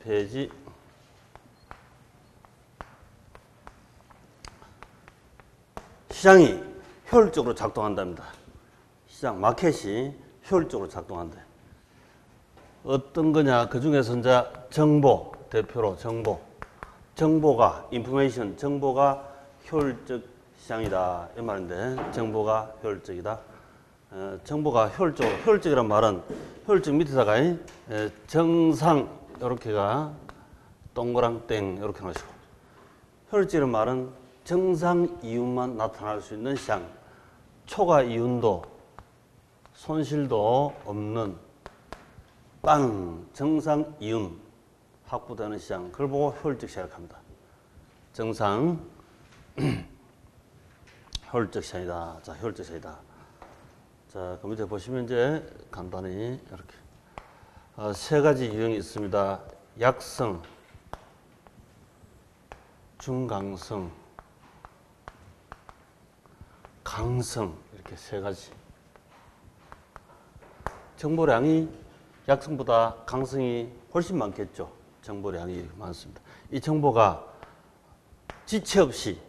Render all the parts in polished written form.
페이지 시장이 효율적으로 작동한답니다. 시장 마켓이 효율적으로 작동한대. 어떤 거냐? 그 중에서 이제 정보 대표로 정보가 인포메이션 정보가 효율적 시장이다 이 말인데 정보가 효율적이다. 정보가 효율적이란 말은 효율적 밑에다가 정상 이렇게가 동그랑땡 이렇게 놓으시고 효율적이란 말은 정상 이윤만 나타날 수 있는 시장, 초과 이윤도 손실도 없는 정상 이윤 확보되는 시장, 그걸 보고 효율적 시장을 합니다. 정상 효율적 시장이다. 자, 효율적 시장이다. 자, 그 밑에 보시면 이제 간단히 이렇게 세 가지 유형이 있습니다. 약성, 중강성, 강성 이렇게 세 가지. 정보량이 약성보다 강성이 훨씬 많겠죠. 정보량이 많습니다. 이 정보가 지체 없이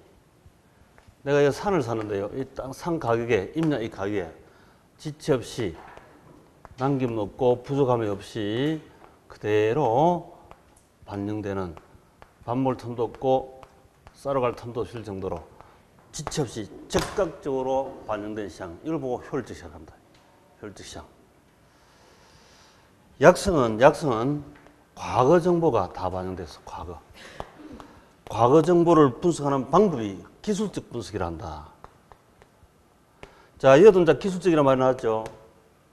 내가 이 산을 사는데요. 이 산 가격에 임야 이 가격에 지체 없이 남김 없고 부족함이 없이 그대로 반영되는 반몰 틈도 없고 썰어 갈 틈도 없을 정도로 지체 없이 즉각적으로 반영된 시장, 이걸 보고 효율적 시장을 합니다. 효율적 시장. 약성은 과거 정보가 다 반영돼서 과거 정보를 분석하는 방법이 기술적 분석이라 한다. 자, 이것도 이제 기술적이라는 말이 나왔죠.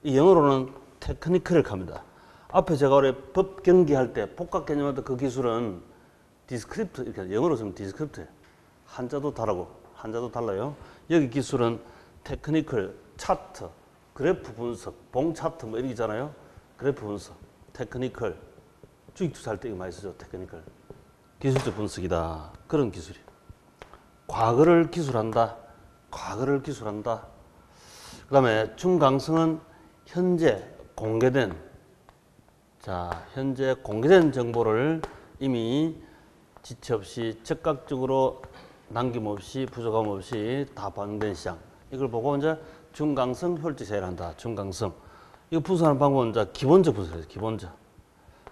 이 영어로는 테크니컬을 합니다. 앞에 제가 원래 법 경기할 때 복합 개념할 때 그 기술은 디스크립트, 이렇게 영어로 쓰면 디스크립트. 한자도 달라요. 여기 기술은 테크니컬, 차트, 그래프 분석, 봉 차트 뭐 이런 게 있잖아요. 그래프 분석, 테크니컬. 주식 투자할 때 이거 많이 쓰죠. 테크니컬. 기술적 분석이다. 그런 기술이. 과거를 기술한다. 그 다음에 중강성은 현재 공개된 정보를 이미 지체 없이 즉각적으로 남김없이 부족함 없이 다 반영된 시장. 이걸 보고 이제 중강성 효율적 시장을 한다. 중강성. 이거 분석하는 방법은 이제 기본적 분석이에요.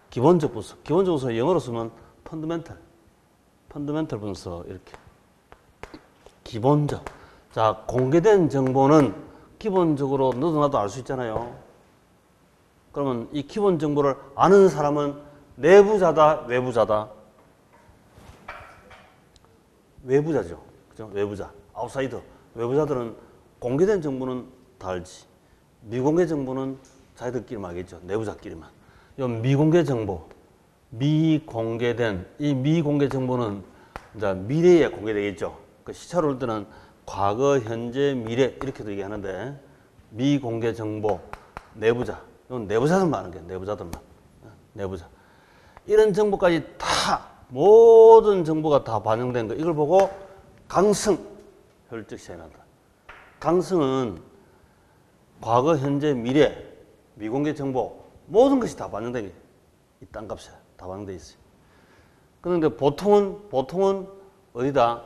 기본적 분석 영어로 쓰면 펀더멘털 분석 이렇게. 기본적. 자, 공개된 정보는 기본적으로 너도 나도 알 수 있잖아요. 그러면 이 기본 정보를 아는 사람은 내부자다, 외부자다? 외부자죠. 그죠? 외부자. 아웃사이더. 외부자들은 공개된 정보는 다 알지. 미공개 정보는 자기들끼리만 알겠죠. 내부자끼리만. 이 미공개 정보. 미공개된 이 미공개 정보는 이제 미래에 공개되겠죠. 그 시차로 올 때는 과거, 현재, 미래 이렇게도 얘기하는데 미공개 정보, 내부자. 이건 내부자들만 아는 거예요. 내부자. 이런 정보까지 다 모든 정보가 다 반영된 거. 이걸 보고 강성 효율적 시장이 난다. 강성은 과거, 현재, 미래, 미공개 정보 모든 것이 다 반영된 게 이 땅값에 다 반영돼 있어요. 그런데 보통은 어디다?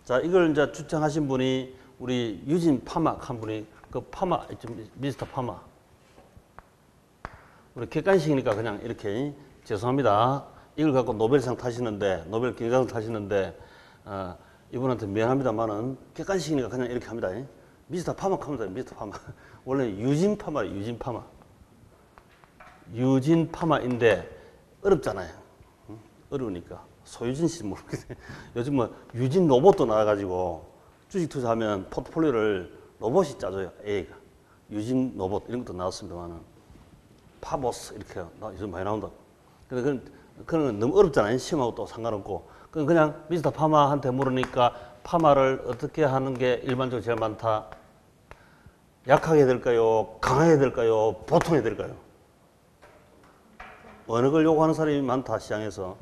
자, 이걸 이제 주장하신 분이 우리 유진 파막 한 분이 미스터 파마. 우리 객관식이니까 그냥 이렇게 죄송합니다. 이걸 갖고 노벨 경제상 타시는데 이분한테 미안합니다만은 객관식이니까 그냥 이렇게 합니다. 미스터 파막 합니다. 미스터 파마. 원래 유진 파마인데 어렵잖아요. 어려우니까. 소유진 씨 모르겠어요. 요즘 뭐 유진 로봇도 나와가지고 주식 투자하면 포트폴리오를 로봇이 짜줘요. A가. 유진 로봇 이런 것도 나왔습니다만은 파보스 이렇게 요즘 많이 나온다. 근데 그런 건 너무 어렵잖아요. 시험하고 또 상관없고. 그냥 미스터 파마한테 물으니까 파마를 어떻게 하는 게 일반적으로 제일 많다? 약하게 해야 될까요? 강하게 해야 될까요? 보통 해야 될까요? 어느 걸 요구하는 사람이 많다, 시장에서.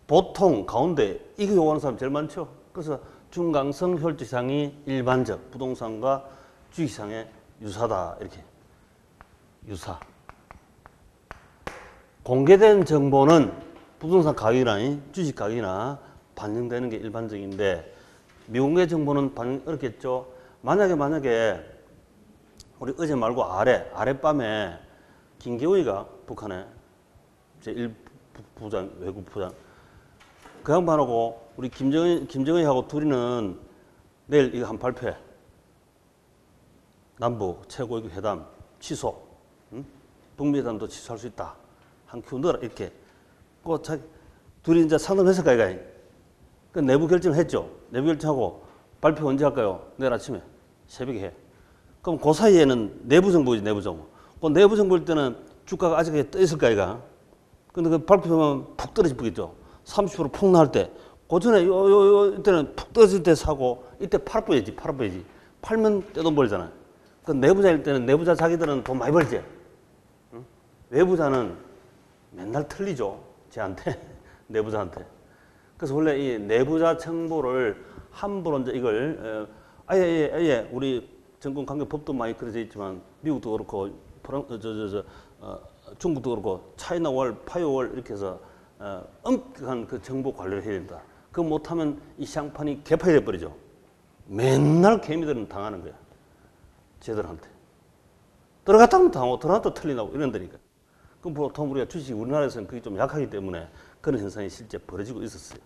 보통 가운데 이거 요구하는 사람 제일 많죠. 그래서 중강성 효율적 시장이 일반적 부동산과 주식시장의 유사다. 이렇게. 유사. 공개된 정보는 부동산 가격이나 주식 가격이나 반영되는 게 일반적인데 미공개 정보는 반영 어렵겠죠. 만약에 우리 어제 말고 아랫밤에 김계우이가 북한에 제1부장 외국 부장 그 양반하고 우리 김정은이하고 둘이는 내일 이거 한 발표해. 남북 최고위급 회담 취소, 북미 회담도 취소할 수 있다. 한 큐 넣어라 이렇게. 둘이 이제 상담했을 거야. 그 내부 결정을 했죠. 내부 결정하고 발표 언제 할까요? 내일 아침에 새벽에 해. 그럼 그 사이에는 내부 정보지 내부 정보. 그 내부 정보일 때는 주가가 아직 떠 있을 거야. 근데 그 발표하면 푹 떨어지겠죠. 30%폭 나올 때. 그 전에 이때는 푹 떨어질 때 사고 이때 팔아버야지. 팔면 떼돈 벌잖아. 그 내부자일 때는 내부자 자기들은 돈 많이 벌지. 응? 외부자는 맨날 틀리죠. 쟤한테. 내부자한테. 그래서 원래 이 내부자 정보를 함부로 이제 이걸 아예 우리 정권관계법도 많이 그려져 있지만 미국도 그렇고 중국도 그렇고 차이나월, 파이어월 이렇게 해서 엄격한 그 정보 관리를 해야 된다. 그거 못하면 이 시장판이 개판이 돼버리죠. 맨날 개미들은 당하는 거야. 쟤들한테. 들어갔다 하면 당하고 들어갔다 틀리나고 이런다니까. 그럼 보통 우리가 주식이 우리나라에서는 그게 좀 약하기 때문에 그런 현상이 실제 벌어지고 있었어요.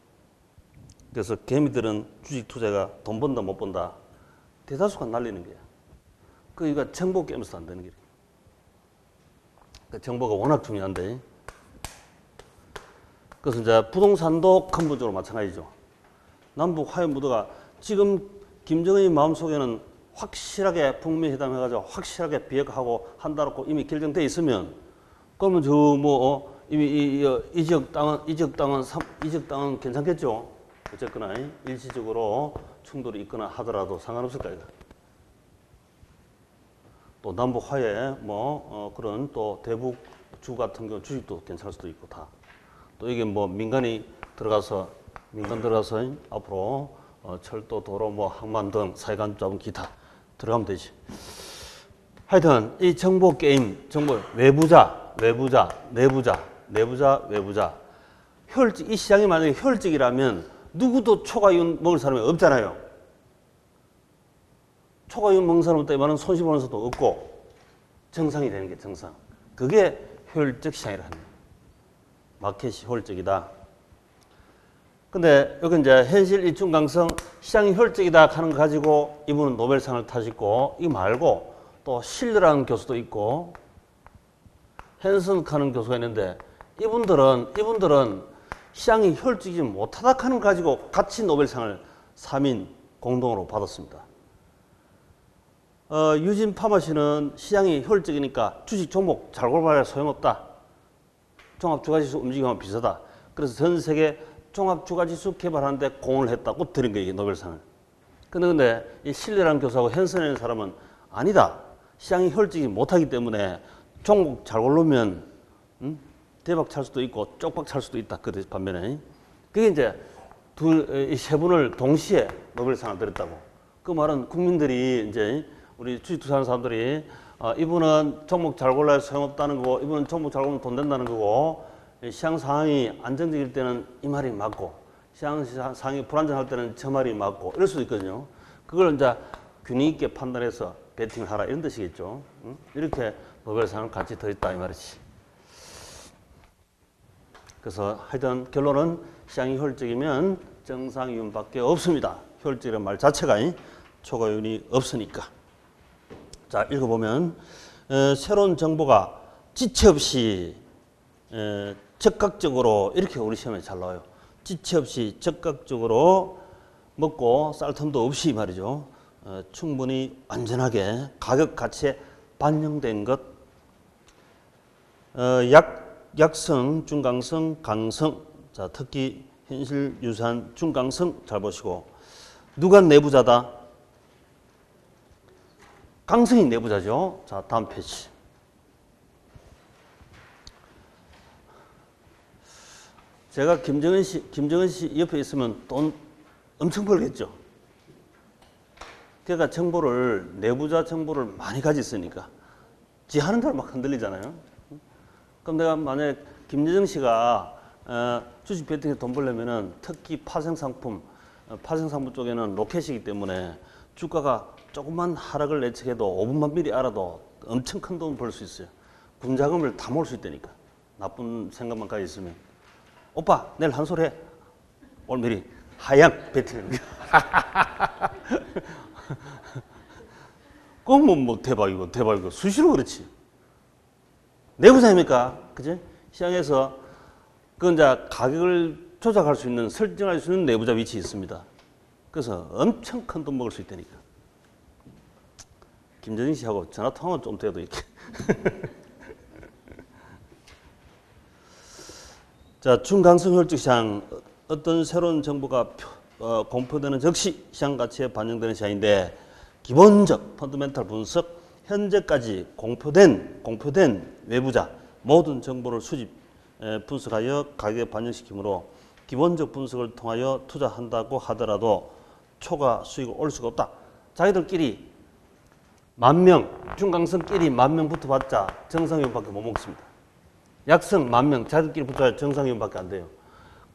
그래서 개미들은 주식 투자가 돈 번다 못 번다 대다수가 날리는 거야. 그러니까 정보 깨면서 안 되는 거야. 그 정보가 워낙 중요한데. 그래서 이제 부동산도 근본적으로 마찬가지죠. 남북 화해 무드가 지금 김정은이 마음속에는 확실하게 북미 회담 해가지고 확실하게 비핵화하고 한다고 이미 결정돼 있으면 그러면 이미 이 지역 땅은 괜찮겠죠. 어쨌거나 일시적으로 충돌이 있거나 하더라도 상관없을 거예요. 또 남북 화해 그런 또 대북주 같은 경우 주식도 괜찮을 수도 있고 다. 또 이게 민간 들어가서 앞으로 철도, 도로, 항만 등 사회간 자본 기타 들어가면 되지. 하여튼 이 정보 게임, 외부자, 내부자. 이 시장이 만약에 효율적이라면 누구도 초과이윤 먹을 사람이 없잖아요. 초과이윤 먹는 사람 때문에 손실 보는 사람도 없고 정상이 되는 게 정상. 그게 효율적 시장이라 합니다. 마켓이 효율적이다. 근데 여기 이제 현실 일중강성 시장이 효율적이다 하는 거 가지고 이분은 노벨상을 타셨고 이 말고 또 실러라는 교수도 있고 헨슨 하는 교수가 있는데 이분들은 시장이 효율적이지 못하다 하는 거 가지고 같이 노벨상을 3인 공동으로 받았습니다. 유진 파마시는 시장이 효율적이니까 주식 종목 잘 골라야 소용없다. 종합주가지수 움직임하면 비슷하다. 그래서 전 세계 종합주가지수 개발하는데 공을 했다고 드린 거예요, 노벨상을. 근데 이 실리라는 교수하고 헨슨이라는 사람은 아니다. 시장이 효율적이지 못하기 때문에 종목 잘 고르면 대박 찰 수도 있고 쪽박 찰 수도 있다. 그 반면에 그게 이제 세 분을 동시에 노벨상을 드렸다고. 그 말은 국민들이 이제 우리 주식 투자하는 사람들이 이분은 종목 잘 골라야 소용없다는 거고 이분은 종목 잘 고르면 돈 된다는 거고 시장 상황이 안정적일 때는 이 말이 맞고 시장 상황이 불안정할 때는 저 말이 맞고 이럴 수도 있거든요. 그걸 이제 균형 있게 판단해서 베팅을 하라 이런 뜻이겠죠. 이렇게 노벨상을 같이 드렸다 이 말이지. 그래서 하여튼 결론은 시장이 효율적이면 정상이윤밖에 없습니다. 효율적이라는 말 자체가 초과이윤이 없으니까. 자, 읽어보면 새로운 정보가 지체 없이 즉각적으로 이렇게 우리 시험에 잘 나와요. 지체 없이 즉각적으로 먹고 쌀 틈도 없이 말이죠. 충분히 안전하게 가격 가치에 반영된 것. 약성, 중강성, 강성. 자, 특히 현실 유사한 중강성 잘 보시고. 누가 내부자다? 강성이 내부자죠. 자, 다음 페이지. 제가 김정은 씨 옆에 있으면 돈 엄청 벌겠죠. 그러니까 내부자 정보를 많이 가지고 있으니까 지 하는 대로 막 흔들리잖아요. 그럼 내가 만약에 김여정 씨가 주식 베팅에 돈 벌려면은 특히 파생상품 쪽에는 로켓이기 때문에 주가가 조금만 하락을 예측해도 5분만 미리 알아도 엄청 큰 돈 벌 수 있어요. 군자금을 다 모을 수 있다니까. 나쁜 생각만 가지고 있으면. 오빠 내일 한 소리 해. 오늘 미리 하향 베팅을. 그건 뭐 대박이고 수시로 그렇지. 내부자입니까? 그지? 시장에서 그 이제 가격을 조작할 수 있는, 설정할 수 있는 내부자 위치에 있습니다. 그래서 엄청 큰 돈 먹을 수 있다니까. 김재진 씨하고 전화 통화만 좀 돼도 이렇게. 자, 중강성 혈적 시장, 어떤 새로운 정보가 공표되는 즉시 시장 가치에 반영되는 시장인데, 기본적 펀더멘탈 분석, 현재까지 공표된 외부자 모든 정보를 수집 분석하여 가격에 반영시키므로 기본적 분석을 통하여 투자한다고 하더라도 초과 수익을 올 수가 없다. 자기들끼리 중강성끼리 10,000명 붙어봤자 정상회원밖에 못 먹습니다. 약성 10,000명 자기들끼리 붙어야 정상회원밖에 안 돼요.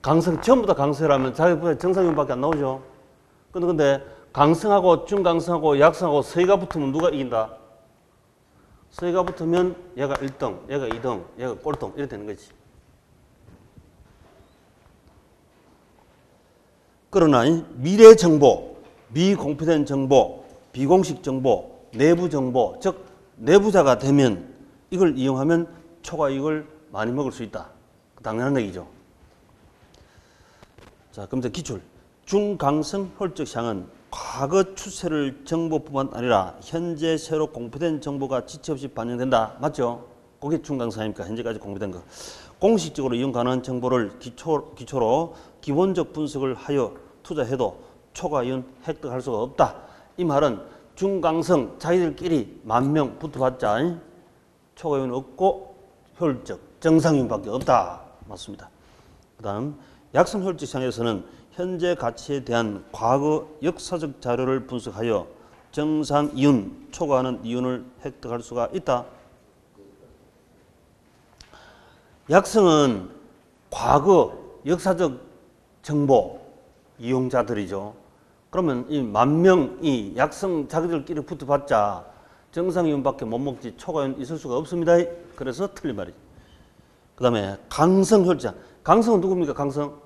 강성 전부 다 강성이라면 자기들 정상회원밖에 안 나오죠. 근데 강성하고 중강성하고 약성하고 서희가 붙으면 누가 이긴다? 서희가 붙으면 얘가 1등, 얘가 2등, 얘가 꼴등 이렇게 되는 거지. 그러나 미래 정보, 미공표된 정보, 비공식 정보, 내부 정보, 즉 내부자가 되면 이걸 이용하면 초과 이익을 많이 먹을 수 있다. 당연한 얘기죠. 자, 그럼 이제 기출. 중강성 혈적 시장은 과거 추세를 정보뿐만 아니라 현재 새로 공표된 정보가 지체 없이 반영된다. 맞죠? 그게 중강성 아닙니까? 현재까지 공표된 거. 공식적으로 이용 가능한 정보를 기초로 기본적 분석을 하여 투자해도 초과 이윤 획득할 수가 없다. 이 말은 중강성 자기들끼리 10,000명 붙어봤자 초과 이윤 없고 혈적 정상이윤밖에 없다. 맞습니다. 그 다음 약성 혈적 시장에서는 현재 가치에 대한 과거 역사적 자료를 분석하여 정상 이윤, 초과하는 이윤을 획득할 수가 있다. 약성은 과거 역사적 정보 이용자들이죠. 그러면 이 10,000명이 약성 자기들끼리 붙어봤자 정상 이윤밖에 못 먹지 초과 이윤 있을 수가 없습니다. 그래서 틀린 말이죠. 그 다음에 강성 혈적. 강성은 누굽니까? 강성?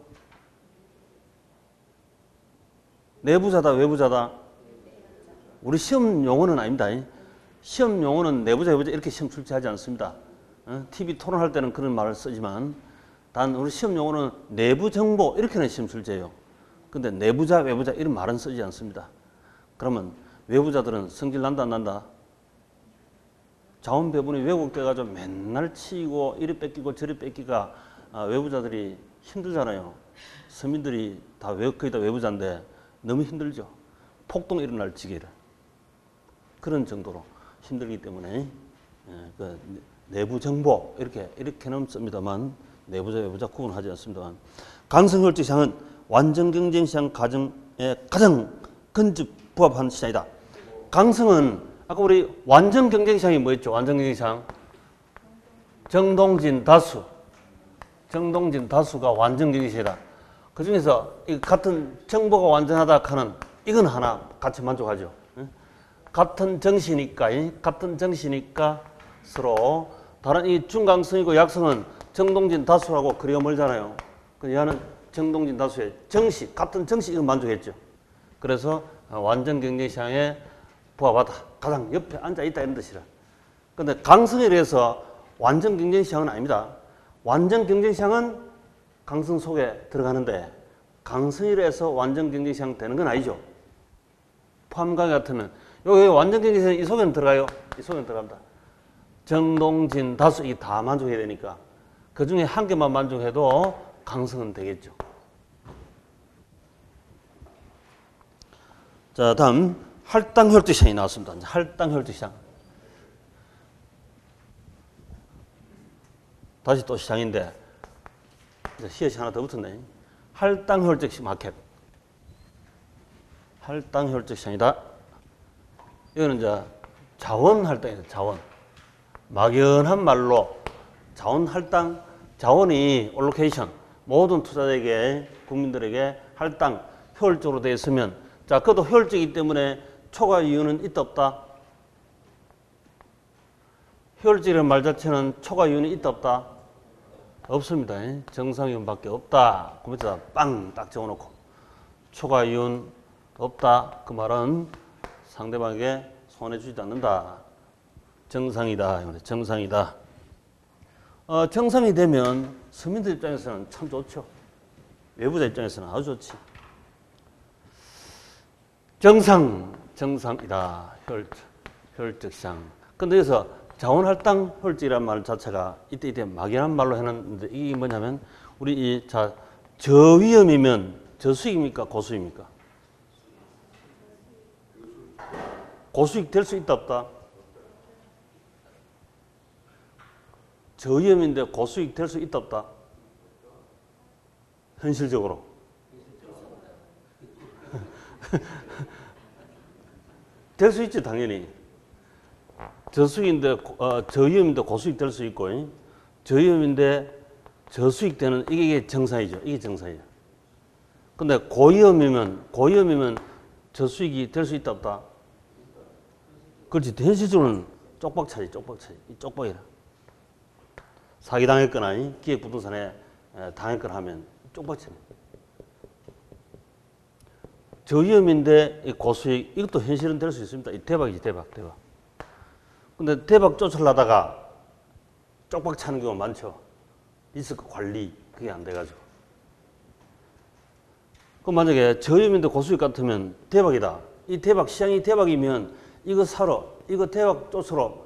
내부자다, 외부자다? 우리 시험 용어는 아닙니다. 시험 용어는 내부자, 외부자 이렇게 시험 출제하지 않습니다. TV 토론할 때는 그런 말을 쓰지만 단 우리 시험 용어는 내부 정보 이렇게는 시험 출제해요. 근데 내부자, 외부자 이런 말은 쓰지 않습니다. 그러면 외부자들은 성질 난다, 안 난다? 자원 배분이 왜곡돼가지고 맨날 치이고 이리 뺏기고 저리 뺏기가 외부자들이 힘들잖아요. 서민들이 다 거의 다 외부자인데 너무 힘들죠. 폭동 일어날 지경이라. 그런 정도로 힘들기 때문에 그 내부 정보 이렇게는 씁니다만 내부자 외부자 구분하지 않습니다만 강성 혈적 시장은 완전 경쟁 시장 가정에 가장 근접 부합한 시장이다. 강성은 아까 우리 완전 경쟁 시장이 뭐였죠? 완전 경쟁 시장 정동진 다수가 완전 경쟁 시장이다. 그 중에서 같은 정보가 완전하다 하는 이건 하나 같이 만족하죠. 같은 정시니까 서로 다른 이 중강성이고 약성은 정동진 다수라고 거리가 멀잖아요. 얘는 정동진 다수의 정시, 같은 정시 이건 만족했죠. 그래서 완전 경쟁 시장에 부합하다. 가장 옆에 앉아 있다 이런 뜻이라. 근데 강성에 대해서 완전 경쟁 시장은 아닙니다. 완전 경쟁 시장은 강성 속에 들어가는데 강성이라서 완전 경쟁 시장 되는 건 아니죠. 포함가격 같으면 여기 완전 경쟁 시장 이 속에는 들어가요. 이 속에는 들어간다. 정동진 다수 이 다 만족해야 되니까 그 중에 한 개만 만족해도 강성은 되겠죠. 자, 다음 할당 혈적 시장이 나왔습니다. 이제 할당 혈적 시장. 다시 또 시장인데 이제 시옷이 하나 더 붙었네. 할당 혈적 마켓. 할당 혈적 시장이다. 이거는 이제 자원 할당이다. 자원. 막연한 말로 자원 할당, 자원이 올로케이션 모든 투자자에게 국민들에게 할당 효율적으로 되어 있으면 자 그것도 효율적이기 때문에 초과 이윤은 있다 없다? 효율적이라는 말 자체는 초과 이윤이 있다 없다? 없습니다. 정상이윤밖에 없다. 그 밑에다 빵 딱 적어놓고 초과 이윤 없다. 그 말은 상대방에게 손해주지 않는다. 정상이다. 정상이다. 정상이 되면 서민들 입장에서는 참 좋죠. 외부자 입장에서는 아주 좋지. 정상이다. 효율적 시장. 근데 여기서 자원할당 효율적이라는 말 자체가 이때 막연한 말로 해놨는데 이게 뭐냐면 우리 저위험이면 저수익입니까? 고수익입니까? 고수익 될 수 있다 없다? 저위험인데 고수익 될 수 있다 없다? 현실적으로. 될 수 있지 당연히. 저수익인데 저위험인데 고수익 될 수 있고 저위험인데 저수익 되는 이게 정상이죠. 이게 정상이죠. 근데 고위험이면 저수익이 될 수 있다 없다? 그렇지. 현실적으로는 쪽박차지. 이 쪽박이라. 사기당했거나 기획부동산에 당했거나 하면 쪽박차입니다. 저위험인데 고수익 이것도 현실은 될 수 있습니다. 이 대박이지 대박. 근데 대박 쫓으려다가 쪽박 차는 경우가 많죠. 리스크 관리 그게 안 돼가지고. 그럼 만약에 저위험인데 고수익 같으면 대박이다. 이 대박 시장이 대박이면 이거 사러 이거 대박 쫓으러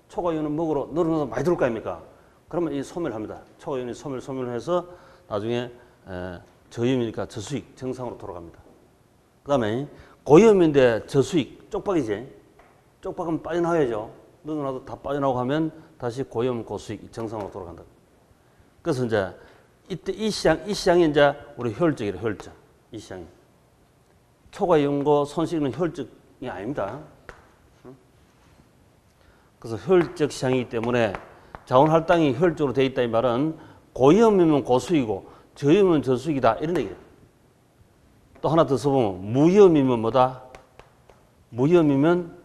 초과이윤을 먹으러 늘어나서 많이 들어올 거 아닙니까? 그러면 이 소멸합니다. 초과이윤이 소멸해서 나중에 저위험이니까 저수익 정상으로 돌아갑니다. 그 다음에 고위험인데 저수익 쪽박이지. 쪽박은 빠져나와야죠. 늘어나도 다 빠져나오고 하면 다시 고위험 고수익 정상으로 돌아간다. 그래서 이제 이때 이 시장이 이제 우리 효율적이래. 효율적. 이 시장이. 초과이윤과 손실은 효율적이 아닙니다. 그래서 효율적 시장이기 때문에 자원할당이 효율적으로 되어 있다 이 말은 고위험이면 고수익이고 저위험이면 저수익이다 이런 얘기예요. 또 하나 더 써보면 무위험이면 뭐다? 무위험이면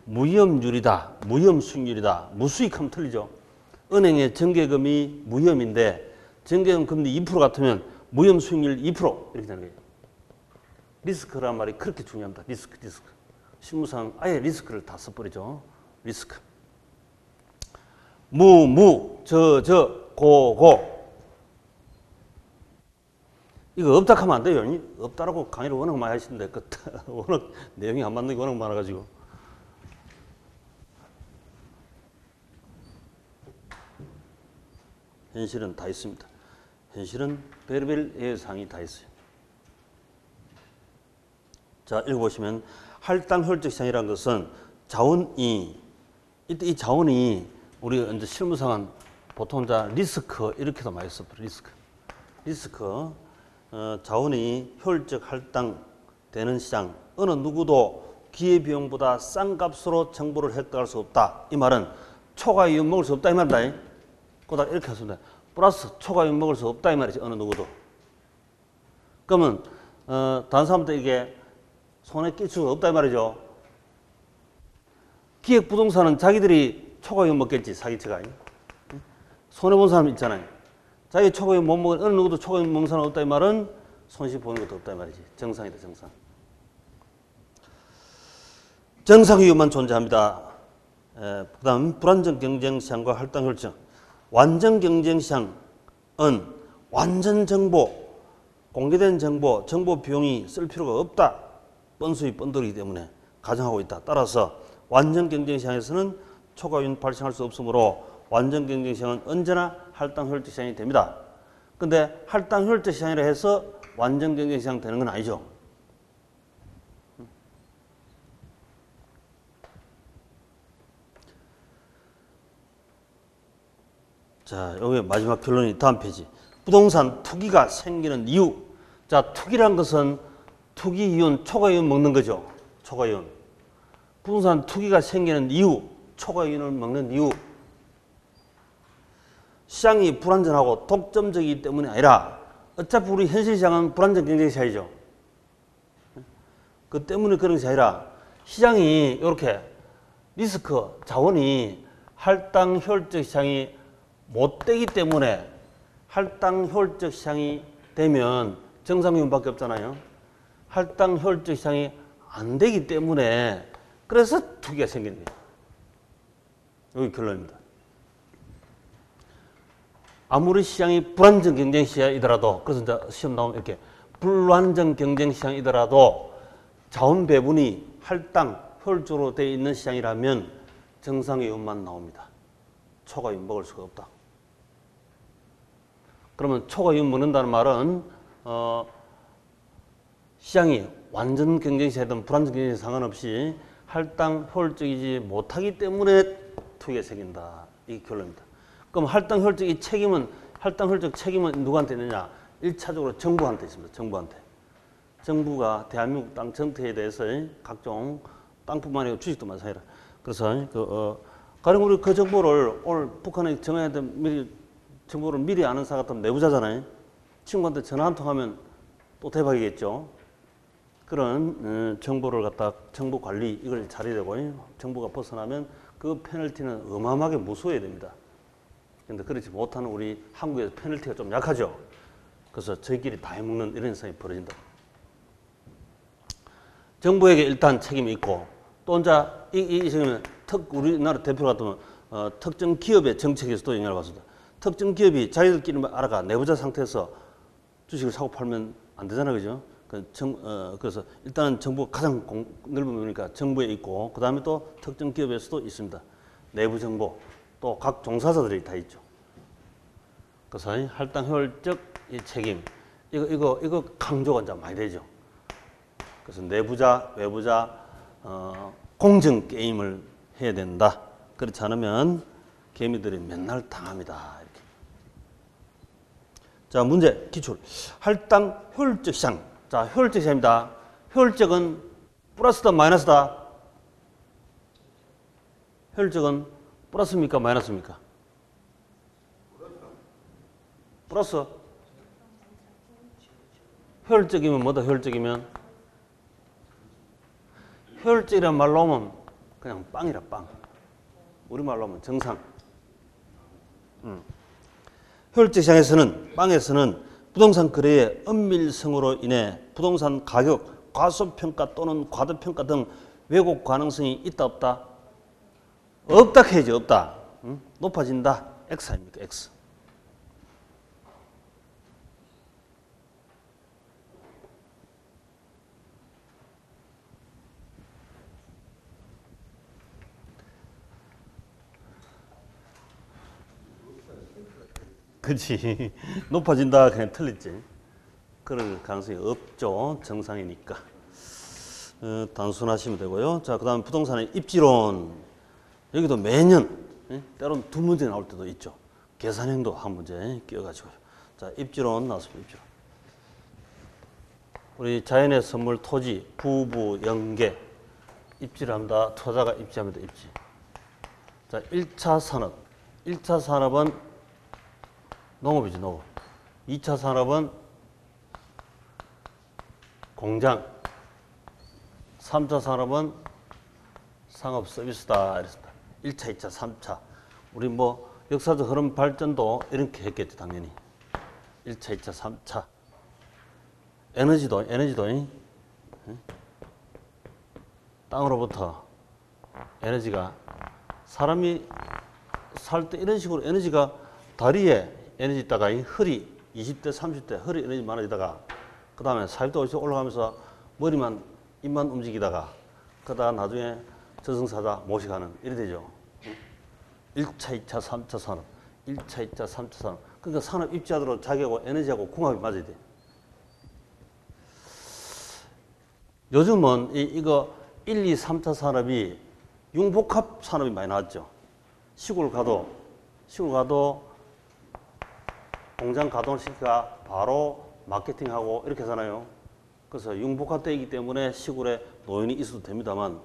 무위험률이다. 무위험 수익률이다. 무수익하면 틀리죠. 은행의 정개금이 무위험인데 정개금 금리 2% 같으면 무위험 수익률 2% 이렇게 되는 거예요. 리스크라는 말이 그렇게 중요합니다. 리스크. 실무상 아예 리스크를 다 써버리죠. 리스크. 고. 이거 없다 하면 안 돼요. 없다라고 강의를 워낙 많이 하시는데 워낙 내용이 안 맞는 게 워낙 많아가지고. 현실은 다 있습니다. 현실은 별의별 예상이 다 있어요. 자, 읽어보시면 할당 효율적 시장이라는 것은 자원이 이때 이 자원이 우리 이제 실무상은 보통 리스크 이렇게도 많이 써요. 리스크. 자원이 효율적 할당되는 시장. 어느 누구도 기회비용보다 싼 값으로 정보를 획득할 수 없다. 이 말은 초과이윤 먹을 수 없다 이 말입니다. 꼬닥 이렇게 하습니다. 플러스 초과이윤 먹을 수 없다 이 말이지. 어느 누구도. 그러면 다른 사람도 이게 손에 끼칠 수 없다 이 말이죠. 기획부동산은 자기들이 초과이윤 먹겠지. 사기치가. 손해본 사람 있잖아요. 자기 초과이윤 못 먹은 어느 누구도 초과이윤 먹는 사람 없다 이 말은 손실 보는 것도 없다 이 말이지. 정상이다 정상. 정상이윤만 존재합니다. 그 다음 불안정 경쟁시장과 할당 효율적. 완전 경쟁시장은 완전 정보, 공개된 정보 비용이 쓸 필요가 없다. 뻔수익 뻔돌이기 때문에 가정하고 있다. 따라서 완전 경쟁시장에서는 초과이윤 발생할 수 없으므로 완전 경쟁시장은 언제나 할당 효율적 시장이 됩니다. 근데 할당 효율적 시장이라 해서 완전 경쟁시장 되는 건 아니죠. 자, 여기 마지막 결론이 다음 페이지. 부동산 투기가 생기는 이유. 자, 투기란 것은 투기 이윤, 초과이윤 먹는 거죠. 초과이윤. 부동산 투기가 생기는 이유, 초과이윤을 먹는 이유. 시장이 불안전하고 독점적이기 때문이 아니라 어차피 우리 현실 시장은 불안전 경쟁 시장이죠. 그 때문에 그런 것이 아니라 시장이 이렇게 리스크, 자원이 할당 효율적 시장이 못 되기 때문에 할당 효율적 시장이 되면 정상균밖에 없잖아요. 할당 효율적 시장이 안 되기 때문에 그래서 투기가 생기는 거예요. 여기 결론입니다. 아무리 시장이 불안정 경쟁 시장이더라도, 그래서 이제 시험 나오면 이렇게 불안정 경쟁 시장이더라도 자원 배분이 할당 효율적으로 되어 있는 시장이라면 정상이윤만 나옵니다. 초과이윤 먹을 수가 없다. 그러면 초과이윤 먹는다는 말은 시장이 완전 경쟁 시장이든 불안정 경쟁 시장 상관없이 할당 효율적이지 못하기 때문에 투기가 생긴다. 이게 결론입니다. 그럼 할당 효율적 책임은 누구한테 있느냐? 1차적으로 정부한테 있습니다. 정부한테. 정부가 대한민국 땅 정책에 대해서 각종 땅뿐만 아니라 주식도 마찬가지라. 그래서 가령 우리 그 정보를 오늘 북한에 정해야 될 정보를 미리 아는 사람 같으면 내부자잖아요. 친구한테 전화 한 통 하면 또 대박이겠죠. 그런 정보를 갖다 정보 관리 이걸 잘해야 되고, 정보가 벗어나면 그 페널티는 어마어마하게 무서워야 됩니다. 그런데 그렇지 못하는 우리 한국에서 페널티가 좀 약하죠. 그래서 저희끼리 다 해먹는 이런 현상이 벌어진다. 정부에게 일단 책임이 있고, 또 혼자 이 지금 우리나라 대표 같으면 특정 기업의 정책에서도 영향을 받습니다. 특정 기업이 자기들끼리 알아가 내부자 상태에서 주식을 사고 팔면 안 되잖아요, 그죠? 그래서 일단은 정부가 가장 넓은 부분이니까 정부에 있고, 그 다음에 또 특정 기업에서도 있습니다. 내부 정보, 또 각 종사자들이 다 있죠. 그래서 할당 효율적 이 책임, 이거 강조가 이제 많이 되죠. 그래서 내부자, 외부자, 공정 게임을 해야 된다. 그렇지 않으면 개미들이 맨날 당합니다. 이렇게. 자, 문제 기출. 할당 효율적 시장. 자, 효율적 시장입니다. 효율적은 플러스다, 마이너스다? 효율적은 플러스입니까, 마이너스입니까? 플러스. 효율적이면 뭐다, 효율적이면? 효율적이란 말로 하면 그냥 빵이라, 빵. 우리말로 하면 정상. 효율적 시장에서는, 빵에서는 부동산 거래의 은밀성으로 인해 부동산 가격 과소평가 또는 과도평가 등 왜곡 가능성이 있다, 없다? 없다 해야지, 없다. 높아진다. X 아닙니까, X. 그렇지. 높아진다 그냥 틀렸지. 그럴 가능성이 없죠. 정상이니까. 단순하시면 되고요. 자, 그 다음 부동산의 입지론. 여기도 매년 때로는 두 문제 나올 때도 있죠. 계산형도 한 문제 끼워가지고요. 자, 입지론 나왔습니다. 입지론. 우리 자연의 선물 토지, 부부, 연계. 입지를 합니다. 투자가 입지합니다. 입지. 자, 1차 산업. 1차 산업은 농업이지, 농업. 2차 산업은 공장. 3차 산업은 상업 서비스다. 이랬습니다. 1차, 2차, 3차. 우리 뭐 역사적 흐름 발전도 이렇게 했겠죠, 당연히. 1차, 2차, 3차. 에너지도 땅으로부터 에너지가 사람이 살 때 이런 식으로 에너지가 다리에 에너지 있다가 허리 20대 30대 허리 에너지 많아지다가 그 다음에 40대 50대 올라가면서 머리만 입만 움직이다가 그러다가 나중에 저승사자 모시가는 이래 되죠. 1차 2차 3차 산업 1차 2차 3차 산업 그러니까 산업 입지하도록 자기하고 에너지하고 궁합이 맞아야 돼. 요즘은 이거 1, 2, 3차 산업이 융복합 산업이 많이 나왔죠. 시골 가도 공장 가동을 시키가 바로 마케팅하고 이렇게 하잖아요. 그래서 융복합되기 때문에 시골에 노인이 있어도 됩니다만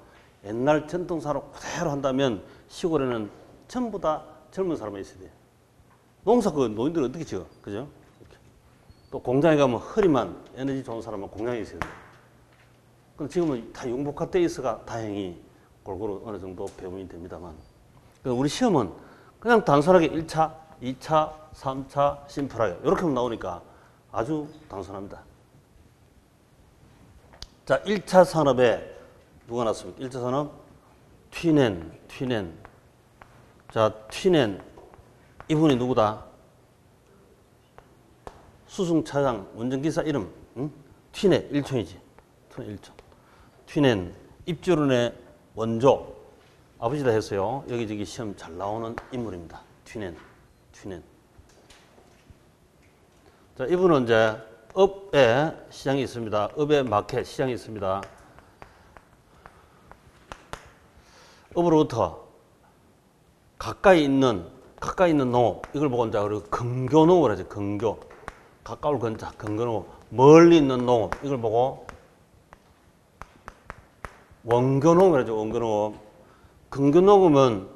옛날 전통 산업 그대로 한다면 시골에는 전부 다 젊은 사람이 있어야 돼요. 농사 그 노인들 어떻게 지어? 그죠? 이렇게. 또 공장에 가면 허리만 에너지 좋은 사람은 공장에 있어야 돼. 근데 지금은 다 융복화돼 있어가 다행히 골고루 어느 정도 배분이 됩니다만. 우리 시험은 그냥 단순하게 1차, 2차, 3차 심플하게 이렇게만 나오니까 아주 단순합니다. 자, 1차 산업에 누가 났습니까? 1차 산업 튀넨. 자, 튀넨 이분이 누구다? 수승차장 운전기사 이름 튀넨 1촌이지. 튀넨 입주론의 원조 아버지다 했어요. 여기저기 시험 잘 나오는 인물입니다. 튀넨. 자, 이분은 이제 업의 시장이 있습니다. 업의 마켓 시장이 있습니다. 업으로부터 가까이 있는 농업 이걸 보고 이제 그리고 근교농업을 하죠. 근교 가까울 근자 근교농업 멀리 있는 농업 이걸 보고 원교농업을 하죠. 원교농업. 근교농업은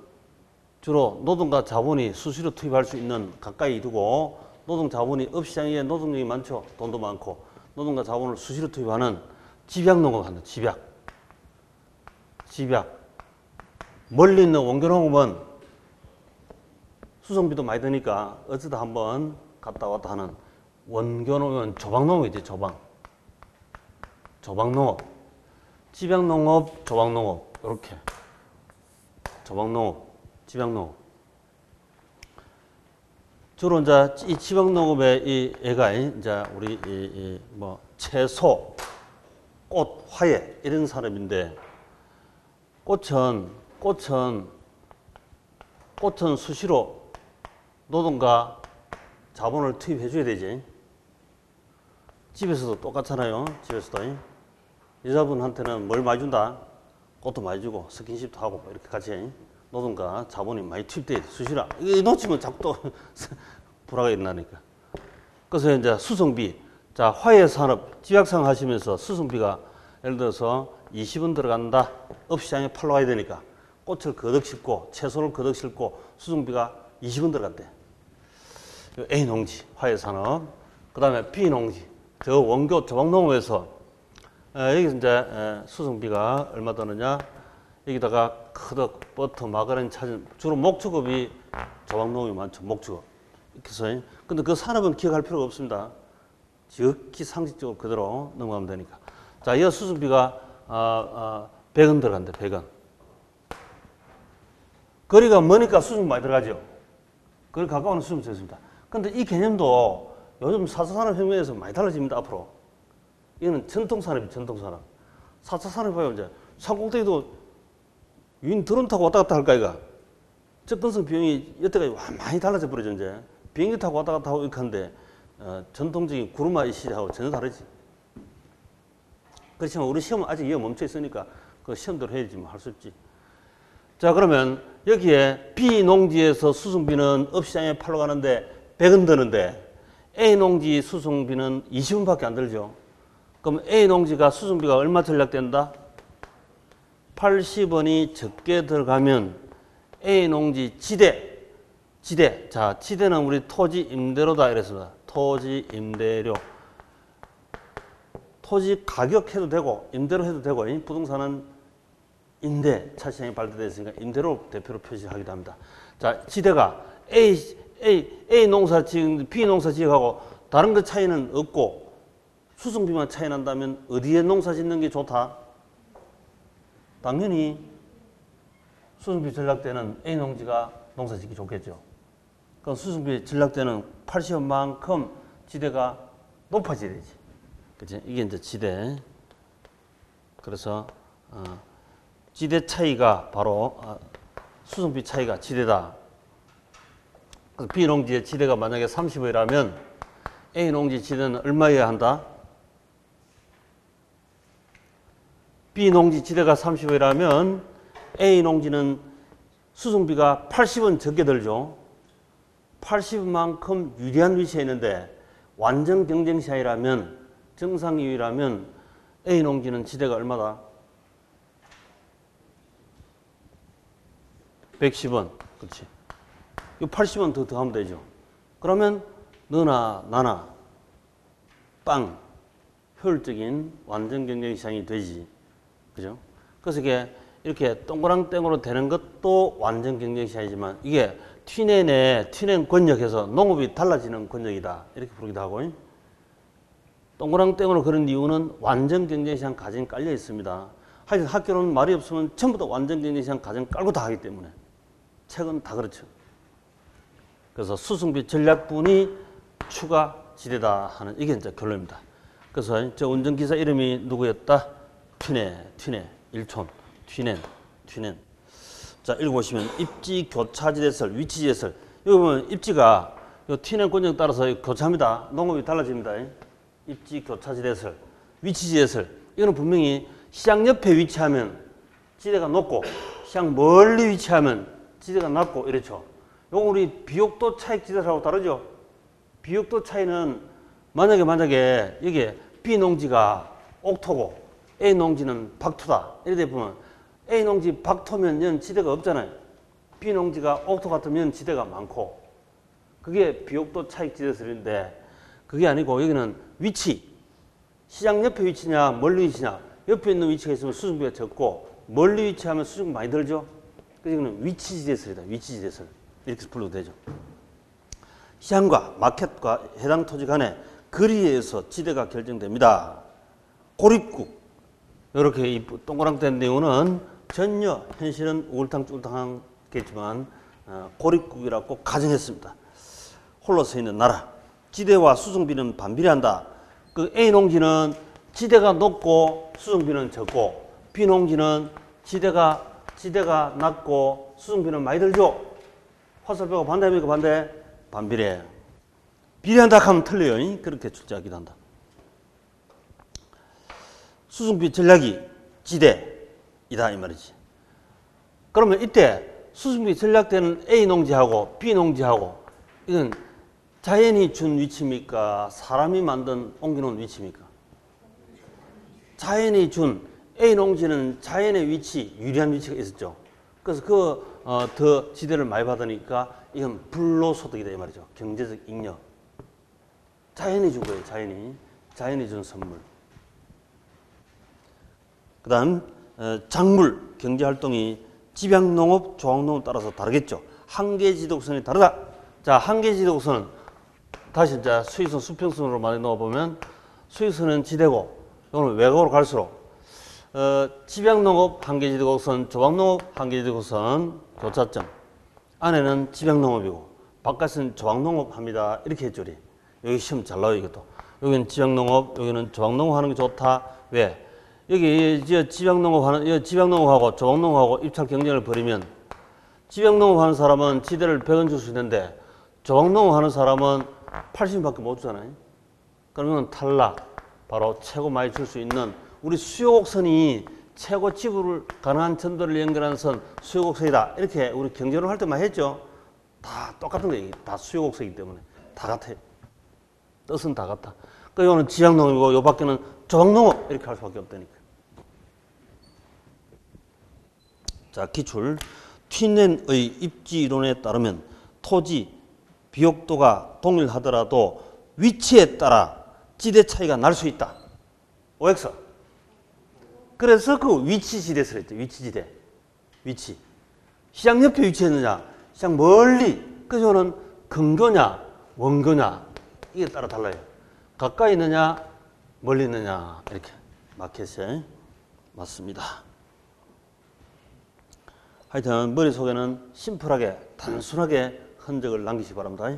주로 노동과 자본이 수시로 투입할 수 있는 가까이 두고 노동 자본이 업시장에 노동력이 많죠. 돈도 많고 노동과 자본을 수시로 투입하는 집약농업을 한다. 집약. 멀리 있는 원교농업은 수송비도 많이 드니까 어쩌다 한번 갔다 왔다 하는 원교농업은 조방농업이지. 조방농업. 집약농업, 조방농업 이렇게. 조방농업, 집약농업. 주로 이제 이 지방농업의 이 애가 이제 우리 뭐 채소, 꽃, 화훼 이런 산업인데 꽃은 수시로 노동과 자본을 투입해 줘야 되지. 집에서도 똑같잖아요. 집에서도 여자분한테는 뭘 많이 준다? 꽃도 많이 주고 스킨십도 하고 이렇게 같이 노동과 자본이 많이 투입돼야 돼. 수시로. 이거 놓치면 자꾸 또 불화가 일어나니까. 그래서 이제 수송비. 자, 화훼 산업, 집약상 하시면서 수송비가 예를 들어서 20원 들어간다. 업시장에 팔러 가야 되니까 꽃을 거덕 싣고 채소를 거덕 싣고 수송비가 20원 들어간대. A농지, 화훼 산업. 그 다음에 B농지. 저 원교 조방농업에서 여기 이제 수송비가 얼마 드느냐. 여기다가 커덕, 버터, 마가린 찾은 주로 목축업이 조방농업이 많죠. 목축업. 그래서 근데 그 산업은 기억할 필요가 없습니다. 지극히 상식적으로 그대로 넘어가면 되니까. 자, 이 수송비가 100원 들어간대. 100원. 거리가 머니까 수송 많이 들어가죠. 거리 가까운 수송 들어있습니다. 근데 이 개념도 요즘 4차 산업혁명에서 많이 달라집니다. 앞으로. 이거는 전통산업이 전통산업. 4차 산업이 봐요. 이제 상공대에도 유인 드론 타고 왔다 갔다 할까 이가. 접근성 비용이 여태까지 많이 달라져 버리죠. 이제 비행기 타고 왔다 갔다 하고 이렇게 하는데 전통적인 구르마 이 시대하고 전혀 다르지. 그렇지만 우리 시험은 아직 이어 멈춰 있으니까 그 시험대로 해야지 뭐 할 수 없지. 자, 그러면 여기에 B농지에서 수송비는 업시장에 팔러 가는데 100원 드는데 A농지 수송비는 20원밖에 안 들죠. 그럼 A농지가 수송비가 얼마 전략된다? 80원이 적게 들어가면 A농지 지대. 자, 지대는 우리 토지 임대료다 이랬습니다. 토지 임대료. 토지 가격 해도 되고 임대료 해도 되고 부동산은 임대 차시장이 발달됐으니까 임대료 대표로 표시하기도 합니다. 자, 지대가 A 농사 지역, B 농사 지역하고 다른 것 차이는 없고 수송비만 차이 난다면 어디에 농사 짓는 게 좋다? 당연히 수송비 전략대는 A 농지가 농사 짓기 좋겠죠. 그럼 수송비 전략대는 80원만큼 지대가 높아져야 되지. 그치? 이게 이제 지대. 그래서 지대 차이가 바로 수송비 차이가 지대다. 그래서 B농지의 지대가 만약에 30원이라면 A농지 지대는 얼마여야 한다? B농지 지대가 30원이라면 A농지는 수송비가 80원 적게 들죠. 80원만큼 유리한 위치에 있는데 완전 경쟁 시야라면 정상이유라면 A농지는 지대가 얼마다? 110원. 그렇지. 이 80원 더 하면 되죠. 그러면 너나 나나 빵 효율적인 완전 경쟁 시장이 되지. 그죠? 그래서 이게 이렇게 동그랑땡으로 되는 것도 완전 경쟁 시장이지만 이게 튀넨 권역에서 농업이 달라지는 권역이다. 이렇게 부르기도 하고. 동그랑땡으로 그런 이유는 완전 경쟁 시장 가정 깔려 있습니다. 하여튼 학교는 말이 없으면 전부 다 완전 경쟁 시장 가정 깔고 다 하기 때문에 책은 다 그렇죠. 그래서 수승비 전략분이 추가 지대다 하는 이게 이제 결론입니다. 그래서 저 운전기사 이름이 누구였다? 튀네, 일촌, 튀넨. 자, 읽어보시면 입지 교차지대설, 위치지대설. 여기 보면 입지가 요 튀넨 권역 따라서 교차합니다. 농업이 달라집니다. 입지 교차지대설, 위치지대설. 이거는 분명히 시장 옆에 위치하면 지대가 높고 시장 멀리 위치하면 지대가 낮고 이렇죠. 요거 우리 비옥도 차익 지대설하고 다르죠. 비옥도 차이는 만약에 이게 B 농지가 옥토고 A 농지는 박토다. 이렇게 보면 A 농지 박토면 연 지대가 없잖아요. B 농지가 옥토 같으면 지대가 많고 그게 비옥도 차익 지대설인데 그게 아니고 여기는 위치. 시장 옆에 위치냐 멀리 위치냐. 옆에 있는 위치가 있으면 수승비가 적고 멀리 위치하면 수승비 많이 들죠. 그래서 이거는 위치 지대설이다. 위치 지대설. 이렇게 불러도 되죠. 시장과 마켓과 해당 토지 간의 거리에서 지대가 결정됩니다. 고립국. 이렇게 이 동그랑땡 내용은 전혀 현실은 우울탕쭈울탕하겠지만 고립국이라고 가정했습니다. 홀로 서 있는 나라. 지대와 수승비는 반비례한다. 그 A 농지는 지대가 높고 수승비는 적고 B 농지는 지대가 낮고 수승비는 많이 들죠. 화살표가 반대입니까? 반대? 반비례. 비례한다 하면 틀려요. 그렇게 출제하기도 한다. 수승비 전략이 지대이다 이 말이지. 그러면 이때 수승비 전략되는 A 농지하고 B 농지하고 이건 자연이 준 위치입니까? 사람이 만든 옮겨놓은 위치입니까? 자연이 준 A 농지는 자연의 위치, 유리한 위치가 있었죠. 그래서 더 지대를 많이 받으니까 이건 불로소득이다 이 말이죠. 경제적 잉여. 자연이 준 거예요. 자연이 준 선물. 그 다음 작물 경제활동이 집약농업, 조항농업 따라서 다르겠죠. 한계지독선이 다르다. 자, 한계지독선은 다시 이제 수익선 수평선으로 많이 넣어보면 수익선은 지대고 이거는 외곽으로 갈수록 집약농업 한계지대곡선, 조항농업 한계지대곡선 교차점. 안에는 집약농업이고 바깥은 조항농업 합니다. 이렇게 했죠. 여기 시험 잘 나와요. 이것도. 여기는 집약농업, 여기는 조항농업 하는 게 좋다. 왜? 여기 집약농업하고 조항농업하고 입찰 경쟁을 벌이면 집약농업 하는 사람은 지대를 100원 줄 수 있는데 조항농업 하는 사람은 80원밖에 못 주잖아요. 그러면 탈락. 바로 최고 많이 줄 수 있는 우리 수요곡선이 최고 지불 가능한 전도를 연결하는 선 수요곡선이다. 이렇게 우리 경제론 할 때만 했죠. 다 똑같은 거예요. 다 수요곡선이기 때문에 다 같아요. 뜻은 다 같아. 그러니까 이거는 지향농업이고 요 밖에는 조항농업 이렇게 할 수밖에 없다니까. 자, 기출. 튀넨의 입지이론에 따르면 토지 비옥도가 동일하더라도 위치에 따라 지대 차이가 날 수 있다. OX. 그래서 그 위치지대설 했죠. 위치지대. 위치. 시장 옆에 위치했느냐, 시장 멀리. 그래서 저는 근교냐, 원교냐, 이게 따라 달라요. 가까이 있느냐, 멀리 있느냐, 이렇게. 마켓에. 맞습니다. 하여튼, 머릿속에는 심플하게, 단순하게 흔적을 남기시기 바랍니다.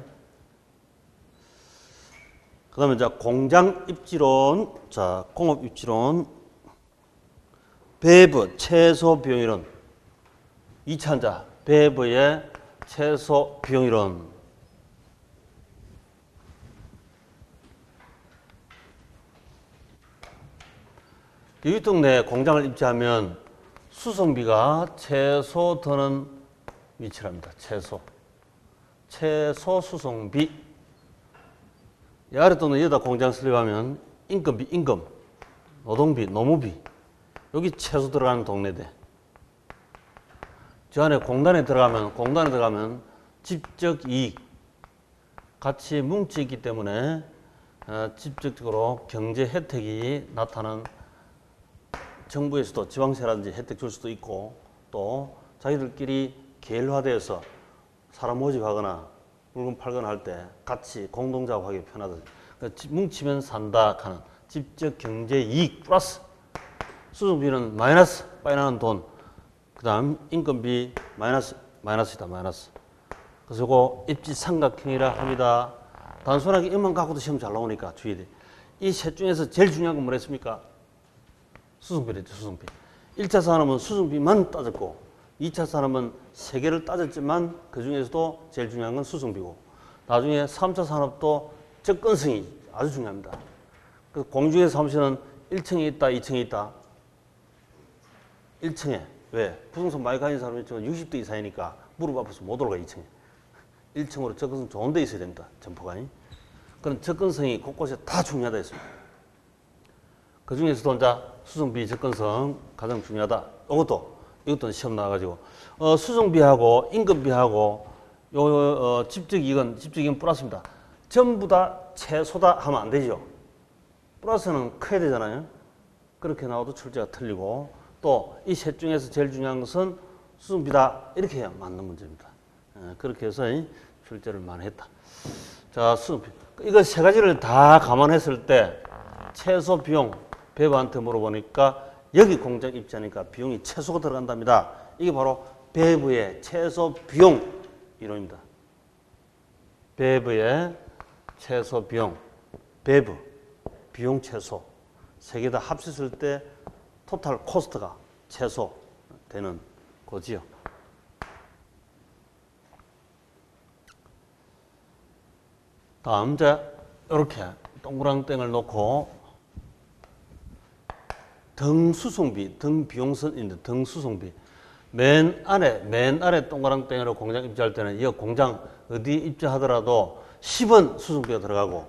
그 다음에 자, 공장 입지론, 자, 공업 입지론, 배부, 채소 비용이론. 2차자, 배부의 채소 비용이론. 이쪽 내 공장을 입지하면 수송비가 최소 드는 위치랍니다. 최소 수송비. 이 아래 또는 여기다 공장 설립하면 임금비, 노동비, 노무비. 여기 최소 들어가는 동네대. 저 안에 공단에 들어가면 직접 이익. 같이 뭉쳐 있기 때문에 직접적으로 경제 혜택이 나타나는 정부에서도 지방세라든지 혜택 줄 수도 있고 또 자기들끼리 계열화되어서 사람 모집하거나 물건 팔거나 할 때 같이 공동작업하기 편하다. 그러니까 뭉치면 산다 하는 직접 경제 이익 플러스 수송비는 마이너스 빠져나가는 돈, 그 다음 인건비 마이너스이다 마이너스. 그래서 이거 입지 삼각형이라 합니다. 단순하게 이만 갖고도 시험 잘 나오니까 주의돼. 이 셋 중에서 제일 중요한 건 뭐랬습니까? 수송비랬죠, 수송비. 1차 산업은 수송비만 따졌고 2차 산업은 3개를 따졌지만 그 중에서도 제일 중요한 건 수송비고 나중에 3차 산업도 접근성이 아주 중요합니다. 그래서 공중의 사무실은 1층에 있다, 2층에 있다. 1층에. 왜? 부동산 많이 가진 사람이 있지만 60대 이상이니까 무릎 아파서 못 올라가 2층에. 1층으로 접근성 좋은 데 있어야 됩니다. 점포가. 그런 접근성이 곳곳에 다 중요하다 했습니다. 그 중에서도 이제 수송비 접근성 가장 중요하다. 이것도 시험 나와가지고 수송비하고 인건비하고 집적이익은 플러스입니다. 전부 다 최소다 하면 안 되죠. 플러스는 커야 되잖아요. 그렇게 나와도 출제가 틀리고 또 이 셋 중에서 제일 중요한 것은 수송비다 이렇게 해야 맞는 문제입니다. 그렇게 해서 출제를 많이 했다. 자, 수송비. 이거 세 가지를 다 감안했을 때 최소 비용 배부한테 물어보니까 여기 공장 입지하니까 비용이 최소가 들어간답니다. 이게 바로 배부의 최소 비용 이론입니다. 배부의 최소 비용, 배부, 비용 최소. 세 개 다 합쳤을 때 토탈 코스트가 최소 되는 거지요. 다음 이제 이렇게 동그랑땡을 놓고 등수송비, 등비용선인데 등수송비. 맨 아래 동그랑땡으로 공장 입주할 때는 이 공장 어디 입주하더라도 10원 수송비가 들어가고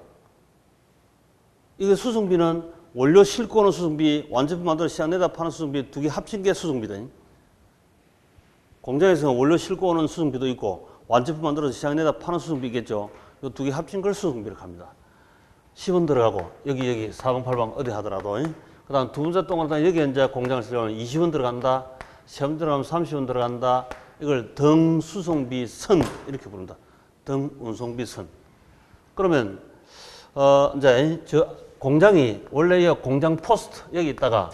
이거 수송비는 원료 싣고 오는 수송비, 완제품 만들어 시장 내다 파는 수송비 두 개 합친 게 수송비다. 공장에서는 원료 싣고 오는 수송비도 있고 완제품 만들어서 시장 내다 파는 수송비 있겠죠. 이 두 개 합친 걸 수송비로 합니다. 10원 들어가고 여기 사방팔방 어디 하더라도 그 다음 두 번째 동그란 여기 이제 공장을 쓰려면 20원 들어간다. 시험 들어가면 30원 들어간다. 이걸 등수송비선 이렇게 부른다. 등운송비선. 그러면 이제 저 공장이 원래 공장 포스트 여기 있다가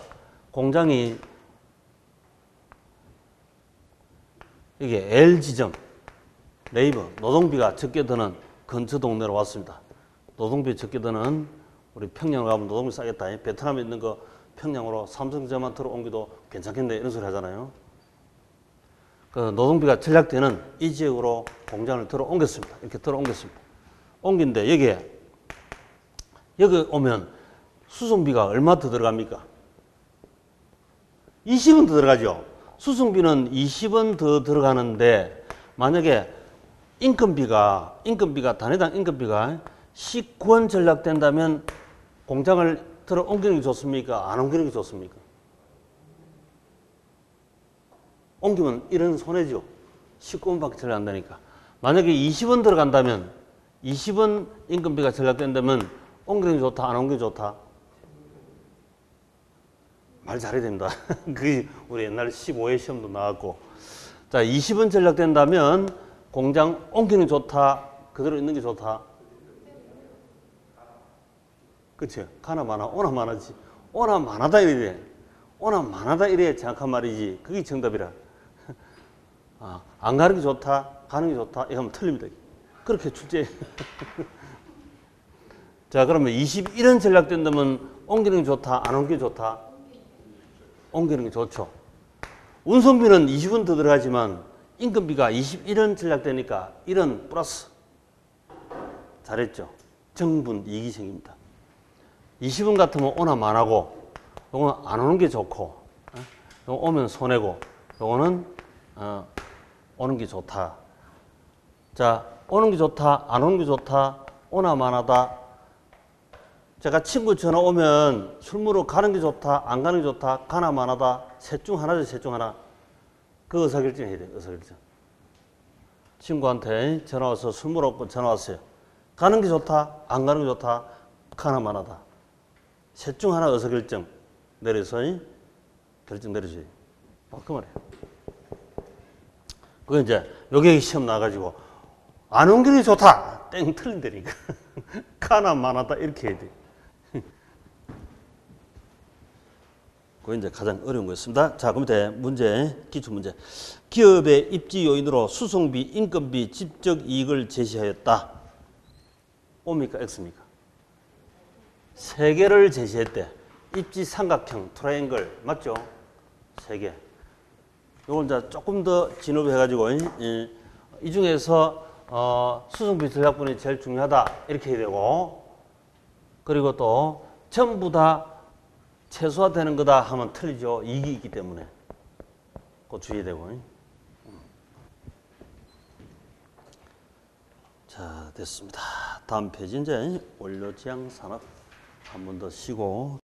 공장이 여기 L지점 레이버 노동비가 적게 드는 근처 동네로 왔습니다. 노동비 적게 드는 우리 평양으로 가면 노동비 싸겠다. 베트남에 있는 거 평양으로 삼성전자만 들어옮기도 괜찮겠네 이런 소리 하잖아요. 그 노동비가 절약되는 이 지역으로 공장을 들어옮겼습니다. 이렇게 들어옮겼습니다. 옮긴데 여기 오면 수송비가 얼마 더 들어갑니까? 20원 더 들어가죠. 수송비는 20원 더 들어가는데 만약에 인건비가 단위당 인건비가 19원 절약된다면 공장을 들어 옮기는 게 좋습니까? 안 옮기는 게 좋습니까? 옮기면 이런 손해죠. 19원밖에 절약 안 되니까. 만약에 20원 들어간다면 20원 인건비가 절약된다면 옮기는 게 좋다? 안 옮기는 게 좋다? 말 잘해야 됩니다. 그게 우리 옛날 15회 시험도 나왔고. 자, 20원 절약된다면 공장 옮기는 게 좋다? 그대로 있는 게 좋다? 그치? 가나 마나, 오나 마나지. 오나 마나다 이래. 오나 마나다 이래 정확한 말이지. 그게 정답이라. 안 가는 게 좋다? 가는 게 좋다? 이거 하면 틀립니다. 그렇게 출제. 자, 그러면 21원 전략된다면 옮기는 게 좋다? 안 옮기는 게 좋다? 옮기는 게 좋죠. 운송비는 20원 더 들어가지만 인건비가 21원 전략되니까 1원 플러스. 잘했죠. 정분 이익이 생깁니다. 20원 같으면 오나 만하고 요거는 안 오는 게 좋고 요거 오면 손해고 요거는 오는 게 좋다. 자, 오는 게 좋다, 안 오는 게 좋다, 오나 만하다. 제가 친구 전화 오면 술 먹으러 가는 게 좋다, 안 가는 게 좋다, 가나 만하다. 셋 중 하나죠, 셋 중 하나. 그 의사결정 해야 돼요, 의사결정. 친구한테 전화 와서 술 먹으러 전화 왔어요. 가는 게 좋다, 안 가는 게 좋다, 하나만하다. 셋 중 하나 의사결정 내려서 결정 내려줘야 돼. 그 말이에요. 그게 이제 요게 시험 나가지고 안 옮기는 게 좋다. 땡 틀린다니까. 하나만하다 이렇게 해야 돼. 그게 이제 가장 어려운 거였습니다. 자, 그럼 이제 문제, 기출 문제. 기업의 입지 요인으로 수송비, 인건비, 집적 이익을 제시하였다. O입니까? X입니까? 세 개를 제시했대. 입지 삼각형, 트라이앵글. 맞죠? 세 개. 요걸 이제 조금 더 진업해가지고, 이 중에서, 수송비 전략분이 제일 중요하다. 이렇게 해야 되고, 그리고 또 전부 다 최소화되는 거다 하면 틀리죠. 이익이 있기 때문에. 그거 주의해야 되고. 자, 됐습니다. 다음 페이지 이제 원료지향 산업 한 번 더 쉬고